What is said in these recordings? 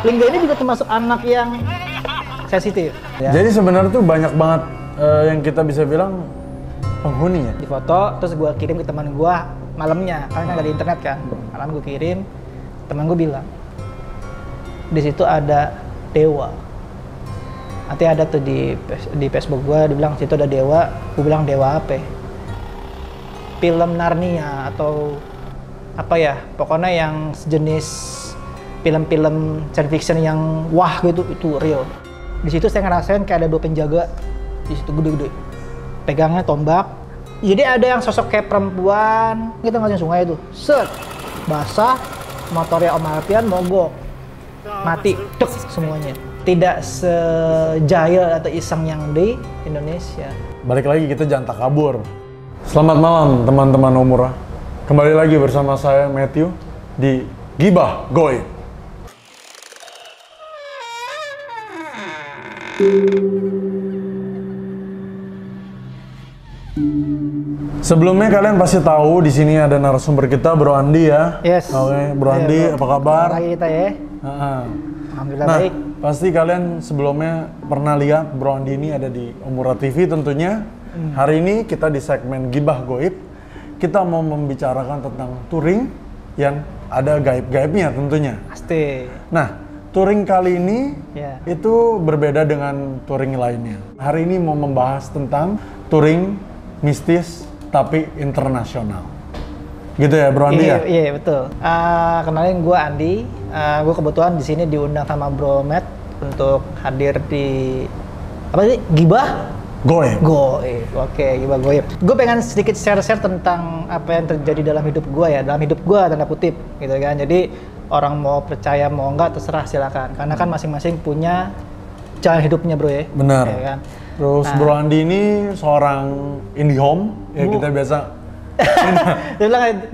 Lingga ini juga termasuk anak yang sensitif. Ya. Jadi sebenarnya tuh banyak banget yang kita bisa bilang penghuni ya. Di foto, terus gue kirim ke teman gue malamnya, karena nggak ada internet kan. Malam gue kirim, teman gue bilang, di situ ada dewa. Nanti ada tuh di Facebook gue, dibilang situ ada dewa. Gue bilang dewa apa? Film Narnia atau apa ya? Pokoknya yang sejenis film-film science fiction yang wah gitu, itu real. Di situ saya ngerasain kayak ada 2 penjaga di situ gede-gede, pegangnya tombak. Jadi ada yang sosok kayak perempuan, kita ngeliatin sungai itu, set, basah, motornya Om Alfian mogok, mati, tuk semuanya. Tidak sejahil atau iseng yang di Indonesia. Balik lagi, kita jangan takabur. Selamat malam teman-teman Omura. Kembali lagi bersama saya Matthew di Gibah Goib. Sebelumnya kalian pasti tahu di sini ada narasumber kita Bro Andi ya. Yes. Oke, Bro Andi, Bro. apa kabar? Lagi kita ya. Alhamdulillah baik. Pasti kalian sebelumnya pernah lihat Bro Andi ini ada di Omura TV tentunya. Hari ini kita di segmen Gibah Goib, kita mau membicarakan tentang touring yang ada gaib-gaibnya tentunya. Pasti. Nah, touring kali ini Ya. itu berbeda dengan touring lainnya. Hari ini mau membahas tentang touring mistis tapi internasional. Gitu ya, Bro Andi ya? Iya, betul. Kenalin gue Andi. Gue kebetulan di sini diundang sama Bro Matt untuk hadir di apa sih? Gibah Goib. Goib. Oke, Gibah Goib. Gue pengen sedikit share-share tentang apa yang terjadi dalam hidup gue ya, dalam hidup gue tanda kutip, gitu kan. Jadi orang mau percaya mau enggak terserah silakan. Karena kan masing-masing punya jalan hidupnya, Bro ya. Benar. Ya kan? Terus Bro Andi ini seorang IndiHome, ya kita biasa.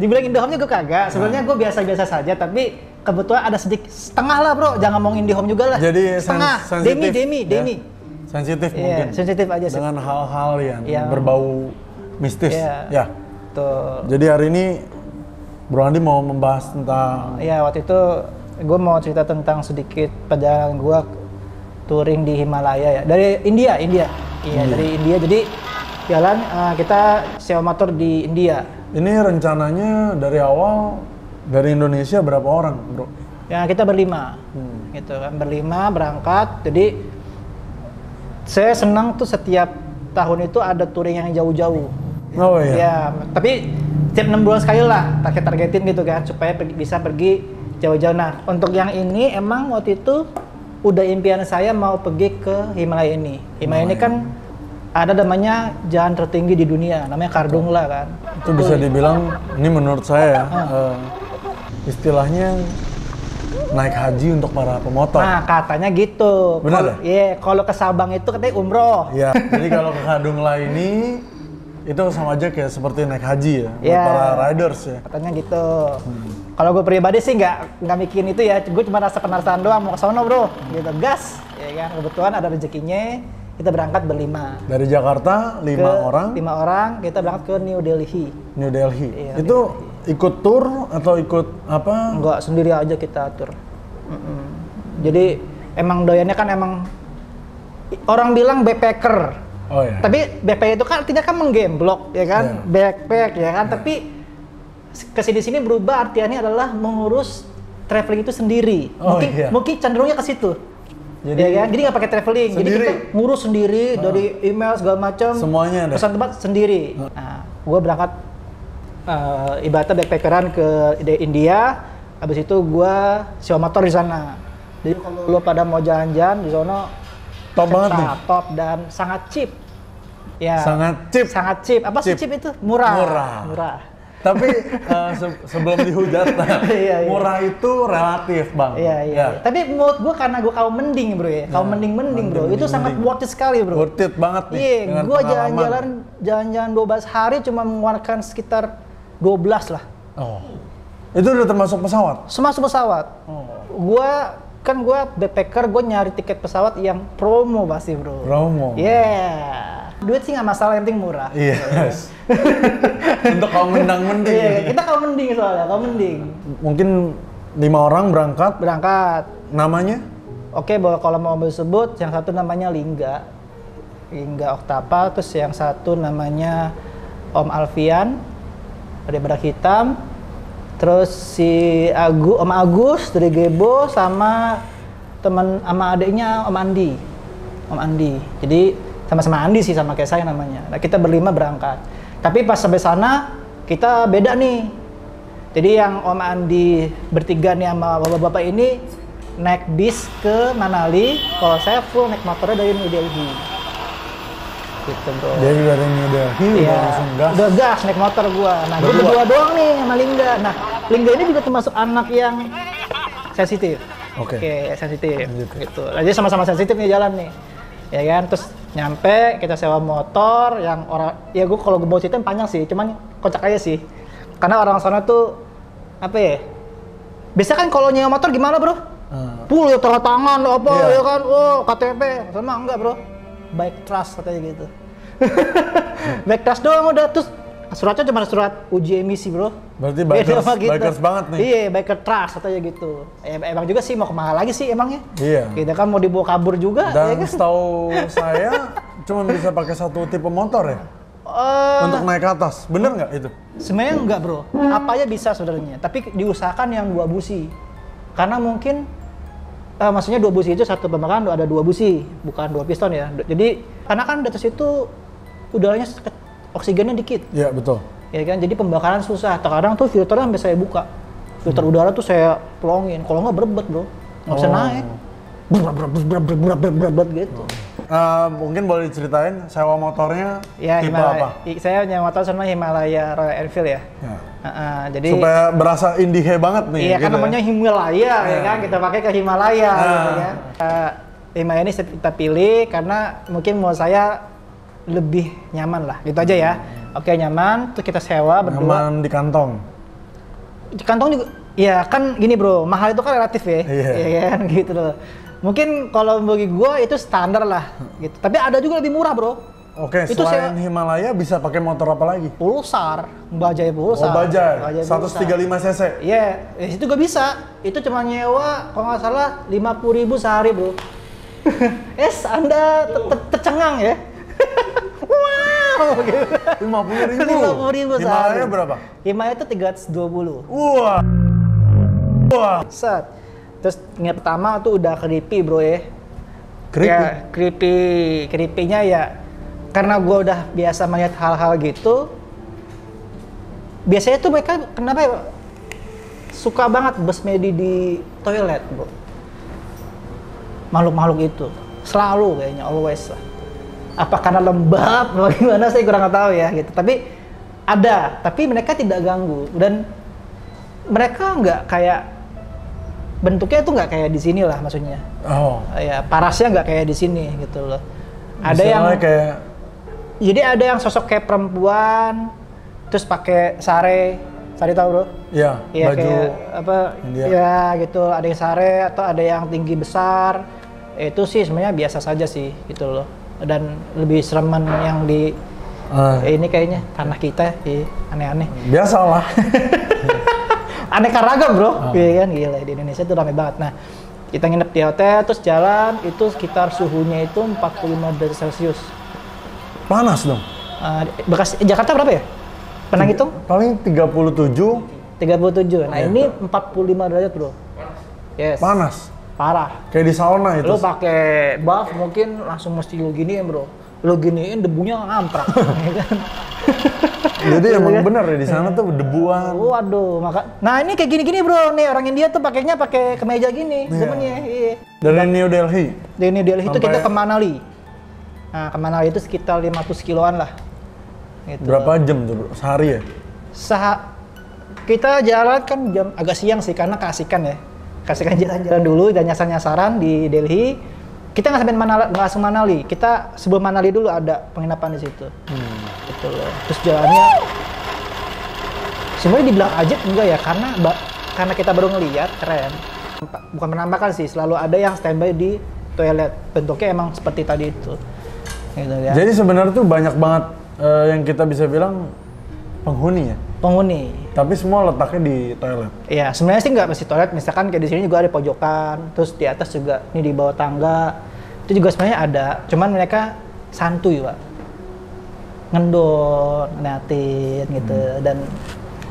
Dibilang IndiHome juga kagak. Sebenarnya gue biasa-biasa saja, tapi kebetulan ada sedikit setengah lah, Bro. Jangan ngomong IndiHome juga lah. Jadi setengah. sensitif. Demi. Sensitif Iya, mungkin. sensitif aja sih. Dengan hal-hal yang berbau mistis. Iya. Ya. Tuh. Jadi hari ini Bro Andi mau membahas tentang Ya, waktu itu gue mau cerita tentang sedikit perjalanan gue touring di Himalaya ya. Dari India. Iya, dari India. Jadi jalan kita sewa motor di India. ini rencananya dari awal dari Indonesia berapa orang, Bro? Ya, kita berlima. Gitu kan, berlima berangkat. Jadi saya senang tuh setiap tahun itu ada touring yang jauh-jauh. Oh iya. Ya, tapi tiap 6 bulan sekali lah targetin gitu kan, supaya bisa pergi jauh-jauh. Nah, untuk yang ini emang waktu itu udah impian saya mau pergi ke Himalaya ini. Himalaya ini kan ada namanya jalan tertinggi di dunia, namanya Kardungla kan. Itu bisa dibilang, ini menurut saya istilahnya naik haji untuk para pemotor. Nah, katanya gitu. Benar ya? Iya, kalau ke Sabang itu katanya umroh. Iya, jadi kalau ke Kardungla ini itu sama aja kayak seperti naik haji ya, buat Iya. para riders ya. Katanya gitu. Kalau gue pribadi sih nggak mikirin itu ya. Gue cuma rasa penasaran doang mau ke sono, Bro. Gitu, gas. Ya kan, kebetulan ada rezekinya. Kita berangkat berlima. Dari Jakarta 5 orang. 5 orang, kita berangkat ke New Delhi. New Delhi. Iya, Itu ikut tour atau ikut apa? Enggak, sendiri aja kita atur. Jadi emang doyannya kan emang orang bilang backpacker. Oh ya. Tapi backpacker itu kan artinya kan menggemblok ya kan, Iya. backpack ya kan. Tapi kesini-sini berubah artiannya adalah mengurus traveling itu sendiri. Oh, Mungkin iya. mungkin cenderungnya ke situ. Jadi Ya kan? Jadi nggak pakai traveling. Jadi sendiri. kita ngurus sendiri dari email segala macam. Semuanya ada. Pesan tempat sendiri. Nah, gue berangkat ibaratnya backpackeran ke India. Habis itu gue sewa motor di sana. Jadi kalau lo pada mau jalan-jalan di sana Top banget nih. top dan sangat cheap. Ya. Sangat cheap. Sangat cheap. Apa sih cheap itu? Murah. Murah. Tapi sebelum dihujat, Iya. murah itu relatif, Bang. Iya. Tapi menurut gue karena gue kaum mending, Bro ya. Kaum mending, Bro. Itu sangat worth it sekali, Bro. Worth it banget nih. Iya, dengan gue pengalaman. jalan-jalan 12 hari cuma mengeluarkan sekitar 12 lah. Oh. Itu udah termasuk pesawat? Semasuk pesawat. Gue backpacker, gue nyari tiket pesawat yang promo pasti, Bro. Promo. Yeah. Duit sih nggak masalah, yang penting murah. Yes. Untuk kaum mendang-mending. Iya, kita kaum mending soalnya, kaum mending. Mungkin 5 orang berangkat. Berangkat. Namanya? Oke, bahwa kalau mau disebut, yang satu namanya Lingga Oktapa, terus yang satu namanya Om Alfian dari Badak Hitam, terus si Om Agus dari Gebo, sama adiknya Om Andi. Jadi sama-sama Andi sih, sama kayak saya namanya. Nah, kita berlima berangkat. Tapi pas sampai sana kita beda nih. Jadi yang Om Andi bertiga nih sama bapak-bapak ini naik bis ke Manali, kalau saya full naik motornya dari New Delhi. Gitu bro. Jadi dari New Delhi udah langsung gas. Udah gas naik motor gua. Nah, gua berdua doang nih sama Lingga. Nah, Lingga ini juga termasuk anak yang sensitif. Oke, sensitif. Gitu. Jadi sama-sama sensitif nih jalan nih. Ya kan, terus nyampe kita sewa motor yang gua kalau gua bawa cerita panjang sih, cuman kocak aja sih. Karena orang sana tuh apa ya? Biasa kan kalau nyewa motor gimana, Bro? Full ya, tanda tangan apa ya kan, KTP. Sama enggak, Bro. Bike trust katanya gitu. Bike trust doang udah, terus suratnya cuma surat uji emisi, Bro. Berarti bikers banget nih. Iya, biker trust katanya gitu. Emang juga sih mau kemana lagi sih emangnya? Iya. Kita kan mau dibawa kabur juga. Dan ya kan? setahu saya cuma bisa pakai satu tipe motor ya? Untuk naik ke atas, bener nggak itu? Sebenarnya enggak, Bro. Apa aja bisa sebenarnya, tapi diusahakan yang 2 busi. Karena mungkin maksudnya 2 busi itu satu pembakaran ada 2 busi, bukan 2 piston ya. Jadi karena kan di atas itu udaranya oksigennya dikit. Iya, betul. Ya kan, jadi pembakaran susah. Terkadang tuh filternya sampai saya buka. Filter udara tuh saya pelongin. Kalau nggak berebet, Bro. Nggak bisa naik. Berat gitu. Mungkin boleh diceritain sewa motornya ya, tipe apa? Saya nyewa motor sama Himalaya Royal Enfield ya. Jadi supaya berasa indie banget nih. Iya, gitu kan namanya Himalaya ya kan, kita pakai ke Himalaya gitu ya. Himalaya ini kita pilih karena mungkin menurut saya lebih nyaman lah, gitu aja ya. Oke, nyaman, terus kita sewa berdua. Nyaman di kantong. Di kantong juga, ya kan gini bro, mahal itu kan relatif ya, ya kan gitu loh. Mungkin kalau bagi gua itu standar lah, gitu. Tapi ada juga lebih murah bro. Oke, itu selain Himalaya bisa pakai motor apa lagi? Pulsar, Bajaj Pulsar. Oh Bajaj, 135 cc. Iya, itu juga bisa. Itu cuma nyewa, kalau nggak salah 50.000 sehari bro. Anda tercengang ya? Wow, gitu. 50.000 sehari. Himalaya berapa? Himalaya itu 320. Wah. Wah. Set. Terus ingat pertama tuh udah creepy bro ya. Creepy? Ya, creepy-nya ya karena gue udah biasa melihat hal-hal gitu. Biasanya tuh mereka kenapa ya suka banget besmedi di toilet bro. Makhluk-makhluk itu selalu kayaknya, always lah. Apa karena lembab atau gimana saya kurang tahu ya gitu. Tapi ada, tapi mereka tidak ganggu dan mereka nggak kayak bentuknya tuh nggak kayak di sini lah maksudnya. Oh. Ya parasnya nggak kayak di sini gitu loh. Ada yang kayak, jadi ada yang sosok kayak perempuan, terus pakai sari tahu bro? Iya. Ya, baju kayak apa? India. Ya gitu. Ada yang sari atau ada yang tinggi besar. Itu sih sebenarnya biasa saja sih gitu loh. Dan lebih sereman yang di ini kayaknya tanah kita aneh-aneh. Biasalah. Aneka ragam bro, iya kan gila di Indonesia itu ramai banget. Nah kita nginep di hotel terus jalan itu sekitar suhunya itu 45 derajat Celcius. Panas dong. Jakarta berapa ya? Pernah ngitung? Paling 37. 37. Nah ini 45 derajat bro. Yes. Panas. Parah. Kayak di sauna itu. Lo pakai buff mungkin langsung mesti lo giniin bro. Lo giniin debunya ngamprak. Jadi emang bener ya di sana tuh debuan. Waduh, nah ini kayak gini-gini bro, nih orang India tuh pakainya pakai kemeja gini, temennya. Iya. Dari New Delhi. Dari New Delhi itu kita ke Manali. Nah ke Manali itu sekitar 500 kiloan lah. Gitu. Berapa jam tuh bro? Sehari ya? Kita jalan kan jam agak siang sih karena keasikan ya. Keasikan jalan-jalan dulu dan nyasar-nyasaran di Delhi. Kita nggak sampai langsung Manali, kita sebelum Manali dulu ada penginapan di situ. Gitu loh. Terus jalannya sebenarnya dibilang ajaib enggak ya, karena kita baru ngeliat keren. Bukan menambahkan sih, selalu ada yang standby di toilet. Bentuknya emang seperti tadi itu. Gitu ya. Jadi sebenarnya tuh banyak banget yang kita bisa bilang penghuni ya? Penghuni. Tapi semua letaknya di toilet? Iya, sebenarnya sih nggak mesti toilet. Misalkan kayak di sini juga ada pojokan, terus di atas juga, ini di bawah tangga. Itu juga sebenarnya ada, cuman mereka santuy, Pak. Ngendon, ngeliatin gitu, dan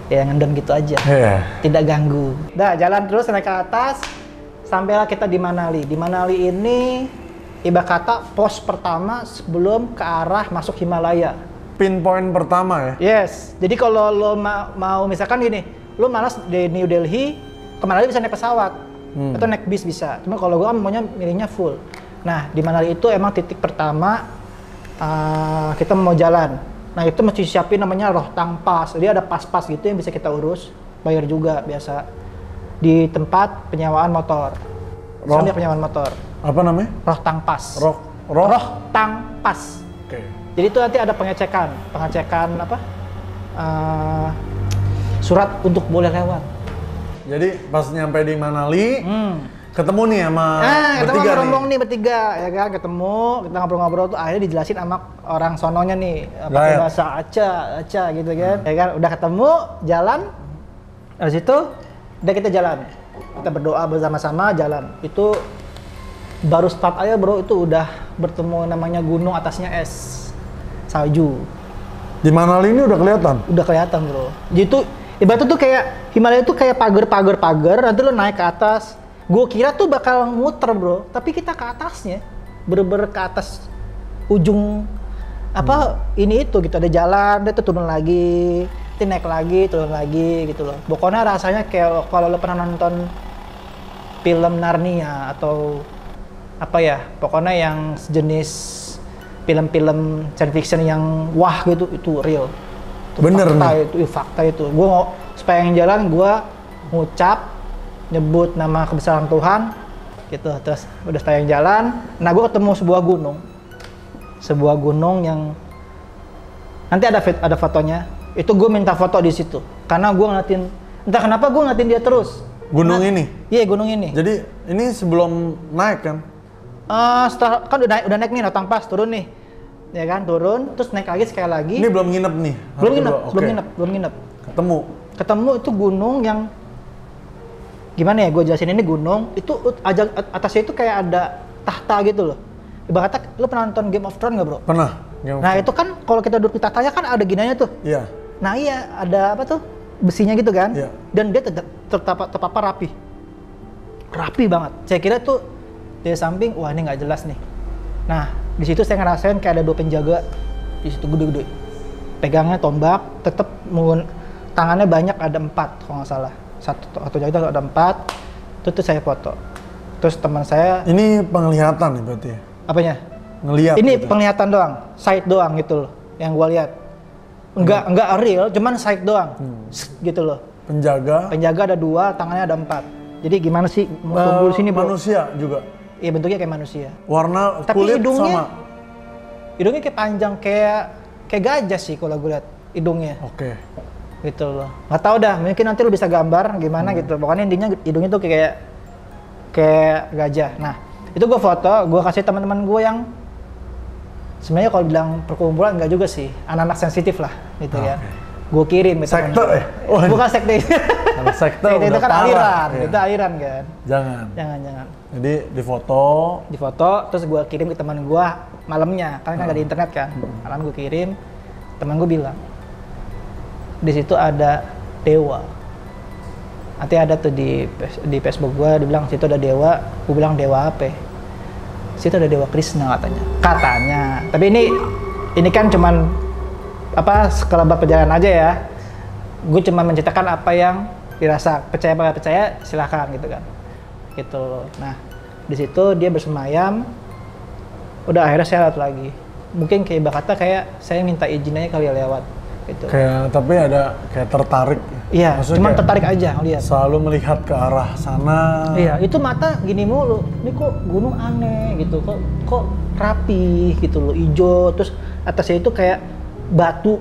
ya ngendon gitu aja. Tidak ganggu. Udah, jalan terus naik ke atas, sampailah kita di Manali. Di Manali ini, ibarat kata pos pertama sebelum ke arah masuk Himalaya. Pinpoint pertama ya? Yes, jadi kalau lo mau misalkan gini, lo malas di New Delhi, ke Manali bisa naik pesawat, atau naik bis bisa. Cuma kalau gue maunya milihnya full. Nah, di Manali itu emang titik pertama kita mau jalan. Nah, itu mesti siapin namanya Rohtang Pass. Jadi ada pas-pas gitu yang bisa kita urus, bayar juga biasa. Di tempat penyewaan motor. Sambil penyewaan motor. Apa namanya? Rohtang Pass. Rohtang Pass. Oke. Jadi itu nanti ada pengecekan apa? Surat untuk boleh lewat. Jadi pas nyampe di Manali, ketemu nih sama bertiga rombong nih bertiga, ya kan? Ketemu, kita ngobrol-ngobrol tuh akhirnya dijelasin sama orang sononya nih, pakai bahasa Aca gitu kan. Ya kan, udah ketemu, jalan. Dari situ udah kita jalan. Kita berdoa bersama-sama jalan. Itu baru start aja, Bro, itu udah bertemu namanya gunung, atasnya es. Salju. Di Manali ini udah kelihatan? Udah kelihatan, Bro. Jadi itu ibaratnya tuh kayak Himalaya tuh kayak pagar, nanti lo naik ke atas. Gue kira tuh bakal muter, Bro, tapi kita ke atasnya, bener-bener ke atas ujung ini itu gitu, ada jalan, dia tuh turun lagi, nanti naik lagi, turun lagi gitu loh. Pokoknya rasanya kayak kalau lo pernah nonton film Narnia atau apa ya, pokoknya yang sejenis film-film science fiction yang wah gitu, itu real. Itu bener fakta nih. Itu fakta itu. Gue supaya yang jalan, gue ngucap, nyebut nama kebesaran Tuhan, gitu. Terus udah setengah jalan, nah gue ketemu sebuah gunung yang nanti ada fotonya. Itu gue minta foto di situ, karena gue ngeliatin, entah kenapa gue ngeliatin dia terus. Gunung ini? Iya, gunung ini. Jadi ini sebelum naik kan? Setelah kan udah naik nih, Rohtang Pass, turun nih, ya kan, turun, terus naik lagi sekali lagi. Ini belum nginep nih? Belum nginep. Ketemu itu gunung yang gimana ya, gue jelasin, ini gunung itu atasnya itu kayak ada tahta gitu loh. Ibarat kata, lo pernah nonton Game of Thrones nggak, Bro? Pernah. Nah itu kan kalau kita duduk di tahtanya kan ada ginanya tuh. Iya. Nah iya, ada apa tuh, besinya gitu kan. Iya. Dan dia terpapar rapi banget. Saya kira tuh dari samping, wah ini nggak jelas nih. Nah di situ saya ngerasain kayak ada 2 penjaga di situ, gede-gede. Pegangnya tombak, tetep tangannya banyak, ada 4 kalau nggak salah. Satu jaga ada 4. Itu saya foto. Terus teman saya. Ini penglihatan nih berarti ya? Apanya? Ngelihat. Ini gitu. penglihatan doang, sight doang gitu loh, yang gua lihat. Enggak real, cuman sight doang, gitu loh. Penjaga ada 2, tangannya ada 4. Jadi gimana sih kumpul sini, Bro? Manusia juga? Iya, bentuknya kayak manusia. Warna tapi kulit hidungnya, sama? Hidungnya kayak panjang, kayak gajah sih kalau gue lihat hidungnya. Oke. Gitu loh. Nggak tahu dah, mungkin nanti lu bisa gambar gimana gitu. Pokoknya intinya hidungnya tuh kayak gajah. Nah, itu gue foto, gue kasih teman-teman gue yang sebenarnya kalau bilang perkumpulan enggak juga sih, anak-anak sensitif lah gitu ya. Gue kirim ke sekte ya? Bukan sekte. Kalau sekte itu kan aliran, ya. itu aliran kan. Jangan. Jadi difoto, terus gue kirim ke teman gue malamnya, karena kan nggak di internet kan. Malam gue kirim, teman gue bilang, di situ ada dewa. Nanti ada tuh di Facebook gue, dia bilang situ ada dewa. Gue bilang dewa apa? Situ ada dewa Krishna katanya. Tapi ini kan cuman sekelebat perjalanan aja ya. Gue cuma menceritakan apa yang dirasa, percaya apa percaya silakan gitu kan. Gitu. Nah di situ dia bersemayam. Udah akhirnya saya lewat lagi. Mungkin kayak kata kayak saya minta izin aja kali ya lewat. Gitu. Kayak tapi ada kayak tertarik. Iya, cuma tertarik aja ngeliat. Selalu melihat ke arah sana. Iya, itu mata gini mulu. Ini kok gunung aneh gitu, kok rapi gitu loh, hijau, terus atasnya itu kayak batu.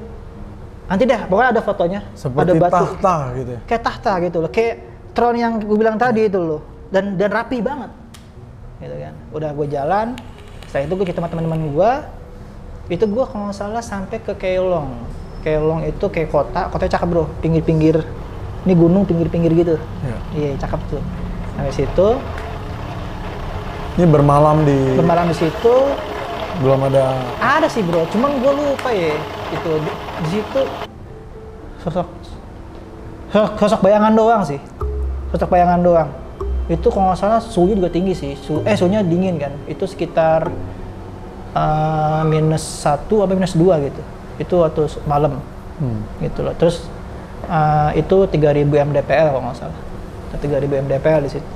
Nanti dah, pokoknya ada fotonya. Seperti ada batu. tahta gitu ya. Kayak tahta gitu loh, kayak throne yang gue bilang tadi itu loh. Dan rapi banget. Gitu kan. Udah gue jalan, setelah itu gue ketemu teman-teman gue. Itu gue kalau nggak salah sampai ke Keylong. Kelong itu kayak kotanya cakep bro, pinggir-pinggir, ini gunung pinggir-pinggir gitu. Iya, cakep tuh. Sampai situ. Ini bermalam di situ. Belum ada. Ada sih bro, cuman gue lupa ya. Itu di situ sosok bayangan doang sih. Sosok bayangan doang. Itu kalau nggak salah suhunya juga tinggi sih. Suhunya dingin kan. Itu sekitar -1 sampai -2 gitu. Itu waktu malam. Gitu loh. Terus itu 3000 mdpl kalau nggak salah. 3000 mdpl di situ.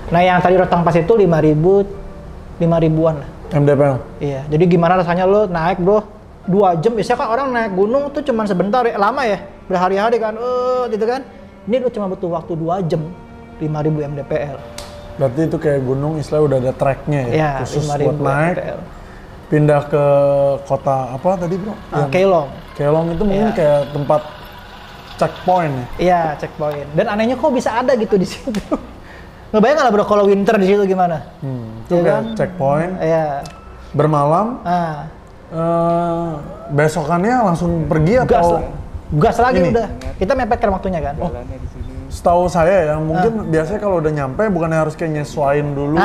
Nah yang tadi rotang pas itu 5.000-an lah. mdpl? Iya, jadi gimana rasanya lo naik bro 2 jam, biasanya kan orang naik gunung tuh cuman sebentar ya, lama ya, berhari-hari kan, gitu kan. Ini lo cuma butuh waktu 2 jam, 5.000 mdpl. Berarti itu kayak gunung istilah udah ada tracknya ya, Ya khusus 5.000 buat naik. mdpl. Pindah ke kota apa tadi bro? Kelong. Kelong itu mungkin kayak tempat checkpoint ya? Iya, checkpoint. Dan anehnya kok bisa ada gitu di situ. Ngebayang nggak lah bro kalau winter di situ gimana? Itu kan checkpoint. Iya. Bermalam. Besokannya langsung pergi atau? Gas lagi udah. Kita mepetkan waktunya kan. Setahu saya ya, mungkin biasanya kalau udah nyampe bukannya harus kayak nyesuain dulu.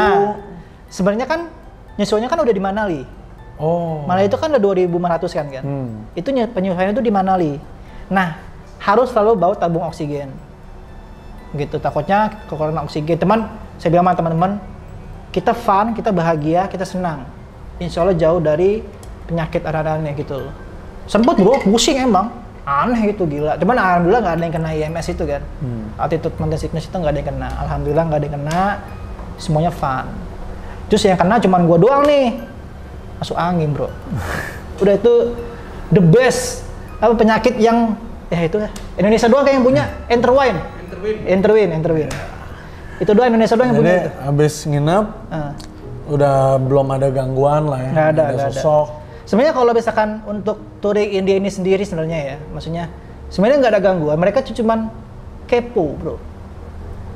Sebenarnya kan nyesuainya kan udah di Manali. Manali itu kan udah 2.500 kan. Itu penyesuaiannya itu di Manali. Nah, harus selalu bawa tabung oksigen. Gitu, takutnya kekurangan oksigen. Saya bilang sama teman-teman, kita fun, kita bahagia, kita senang. Insya Allah jauh dari penyakit aneh-aneh gitu loh. Sempet bro, pusing emang. Aneh gitu, gila. Cuman alhamdulillah nggak ada yang kena IMS itu kan. Altitude mountain sickness itu nggak ada yang kena. Alhamdulillah nggak ada yang kena. Semuanya fun. Terus yang kena cuman gua doang nih. Masuk angin bro. Udah itu the best. Apa penyakit yang itu ya. Indonesia doang kayak yang punya Enterwin. Itu doang Indonesia doang yang punya itu. Habis nginep, udah belum ada gangguan lah ya. Nggak ada sosok. Sebenarnya kalau misalkan untuk touring India ini sendiri sebenarnya ya, maksudnya sebenarnya nggak ada gangguan. Mereka cuman kepo bro.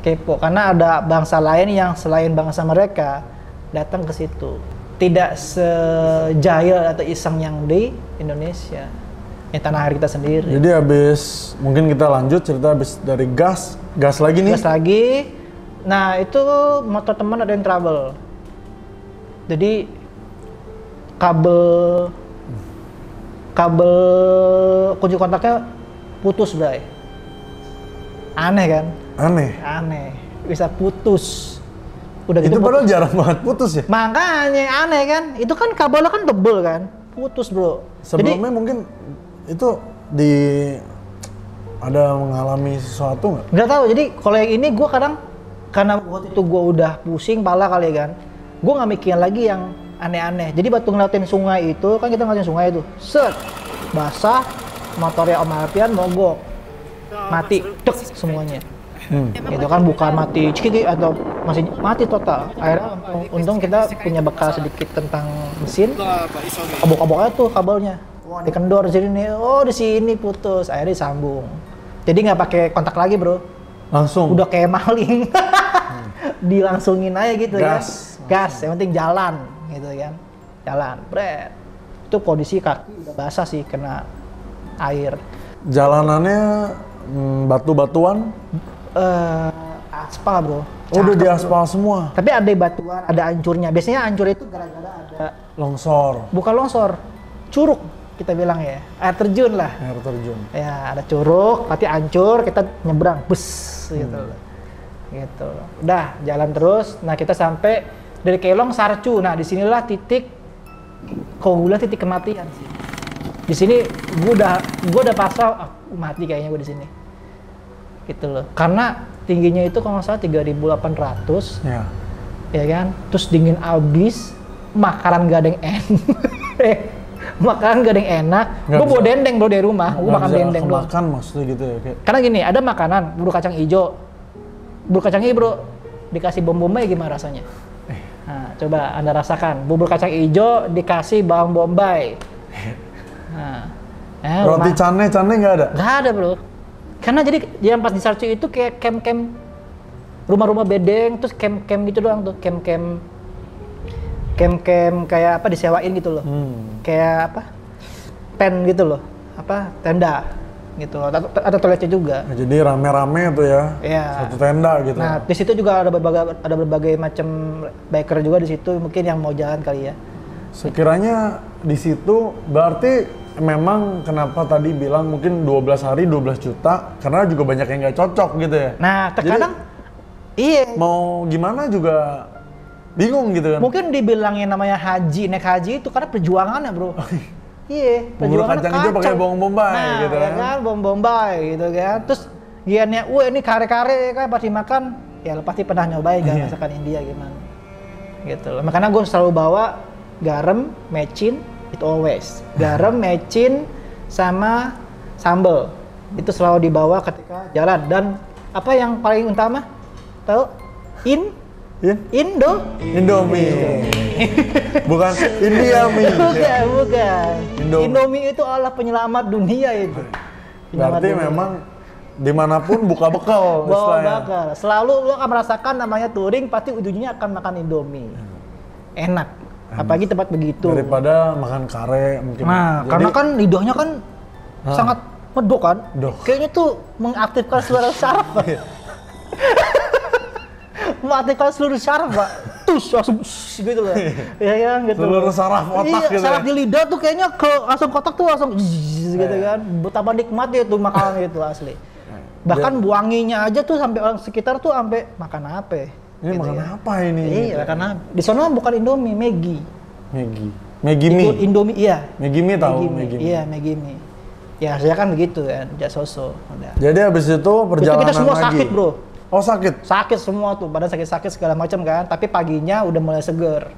Kepo karena ada bangsa lain yang selain bangsa mereka datang ke situ. Tidak sejahil atau iseng yang di Indonesia. Ini tanah air kita sendiri. Jadi habis mungkin kita lanjut cerita habis dari gas lagi nih. Gas lagi. Nah itu motor teman ada yang trouble. Jadi kabel kunci kontaknya putus bray. Aneh kan? Aneh. Bisa putus. Udah gitu. Itu padahal jarang banget putus ya. Makanya aneh kan? Itu kan kabelnya kan tebel kan? Putus bro. Sebelumnya jadi, mungkin itu ada mengalami sesuatu nggak? Nggak tahu. Jadi kalau yang ini gue kadang karena waktu itu gue udah pusing pala kali kan, gue nggak mikirin lagi yang aneh-aneh. Jadi waktu ngeliatin sungai itu kan kita ngeliatin sungai itu, set basah, motornya Om Alpian mogok, mati, dek semuanya. Itu kan bukan mati ciki atau masih mati total. Akhirnya untung kita punya bekal sedikit tentang mesin, obok-oboknya tuh kabelnya. Dikendor jadi nih, di sini putus, akhirnya disambung. Jadi nggak pakai kontak lagi bro, langsung. Udah kayak maling, dilangsungin aja gitu gas, yang penting jalan gitu kan, jalan, bret. Itu kondisi kaki udah basah sih kena air. Jalanannya batu-batuan? Aspal bro. Udah di aspal semua. Tapi ada batuan, ada hancurnya. Biasanya hancur itu gara-gara ada longsor. Bukan longsor, curug. Kita bilang ya, air terjun lah. Air terjun. Ya, ada curug, pasti hancur, kita nyebrang, bus gitu. Gitu. Udah, jalan terus. Nah, kita sampai dari Kelong Sarcu. Nah, disinilah titik titik kematian sih. Di sini gua udah pasrah, mati kayaknya gua di sini. Gitu loh. Karena tingginya itu kalau nggak salah 3.800. Ya. Ya kan? Terus dingin abis, makanan gak ada yang enak. Makanan gak ada yang enak. Gue bawa dendeng bro dari rumah. Gue makan dendeng doang. Makan maksudnya gitu ya? Kayak... Karena gini, ada makanan bubur kacang hijau. Bubur kacang hijau bro, dikasih bawang bombay gimana rasanya? Nah, coba anda rasakan. Bubur kacang hijau dikasih bawang bombay. Roti cane nggak ada? Nggak ada bro. Karena jadi yang pas di Sarcu itu kayak camp rumah-rumah bedeng, terus camp gitu doang tuh, camp kayak apa disewain gitu loh. Kayak apa? Pen gitu loh. tenda gitu. Ada toiletnya juga. Nah, jadi rame-rame tuh ya. Iya. Satu tenda gitu. Nah, di situ juga ada berbagai macam biker juga di situ, mungkin yang mau jalan kali ya. Sekiranya di situ berarti memang kenapa tadi bilang mungkin 12 hari 12 juta karena juga banyak yang nggak cocok gitu ya. Nah, terkadang iya. Mau gimana juga bingung gitu kan. Mungkin dibilangin namanya naik haji itu karena perjuangannya, Bro. Iya, bubur kacang hijau pakai bawang bombay gitu ya kan, bawang bombay gitu kan. Terus giannya, ini kare-kare kan pasti makan, ya lo pasti pernah nyobain kan masakan India gimana. Gitu loh. Makanya gue selalu bawa garam, mecin, it always. Garam, mecin, sama sambal. Itu selalu dibawa ketika jalan. Dan apa yang paling utama? Tahu? Indomie. Bukan India mie. Bukan. Indomie itu adalah penyelamat dunia itu. Berarti memang dimanapun buka bekal. Bawa bekal. Selalu lo akan merasakan namanya touring, pasti ujungnya akan makan Indomie. Enak. Apalagi tempat begitu. Daripada makan kare mungkin. Nah, karena kan lidahnya kan sangat medok kan. Kayaknya tuh mengaktifkan seluruh saraf. Mengaktifkan seluruh saraf, Pak. Tus langsung gitu loh. Ya kan gitu. Seluruh saraf otak gitu. Saraf di lidah tuh kayaknya langsung kotak tuh langsung gitu kan. Betapa nikmatnya itu makanan itu asli. Bahkan wanginya aja tuh sampai orang sekitar tuh sampai makan apa? Ini gitu makan ya. apa ini? Iya, karena di sana bukan Indomie, Maggi. Maggi mie. Indomie iya. Maggi mie tahu, Maggi mie. Iya, Maggi mie. Ya, saya kan begitu kan, jasoso udah. Jadi habis itu perjalanan kita semua lagi. sakit, Bro. Oh, sakit. Sakit semua tuh, badan sakit-sakit segala macam kan, tapi paginya udah mulai seger.